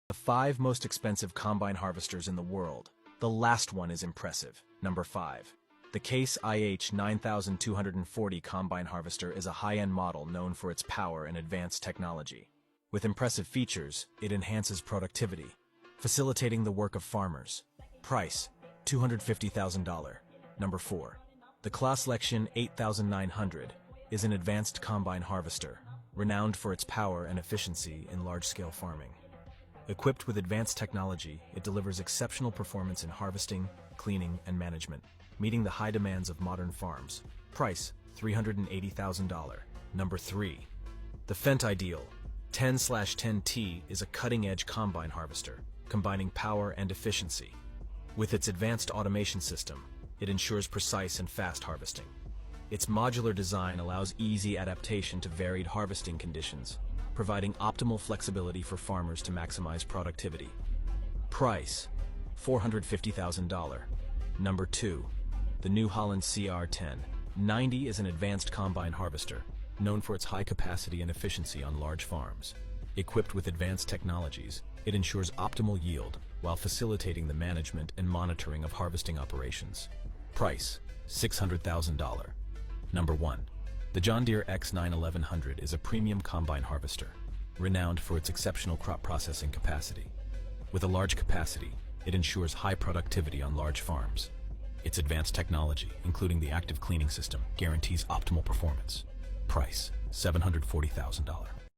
The 5 most expensive combine harvesters in the world. The last one is impressive. Number 5. The Case IH 9240 combine harvester is a high-end model known for its power and advanced technology. With impressive features, it enhances productivity, facilitating the work of farmers. Price: $250,000. Number 4. The Claas Lexion 8900 is an advanced combine harvester, renowned for its power and efficiency in large-scale farming. Equipped with advanced technology, it delivers exceptional performance in harvesting, cleaning, and management, meeting the high demands of modern farms. Price: $380,000. Number 3. The Fendt Ideal 10/10T is a cutting-edge combine harvester, combining power and efficiency. With its advanced automation system, it ensures precise and fast harvesting. Its modular design allows easy adaptation to varied harvesting conditions, providing optimal flexibility for farmers to maximize productivity. Price: $450,000. Number 2. The New Holland CR1090 is an advanced combine harvester, known for its high capacity and efficiency on large farms. Equipped with advanced technologies, it ensures optimal yield while facilitating the management and monitoring of harvesting operations. Price: $600,000. Number 1. The John Deere X9 1100 is a premium combine harvester, renowned for its exceptional crop processing capacity. With a large capacity, it ensures high productivity on large farms. Its advanced technology, including the active cleaning system, guarantees optimal performance. Price: $740,000.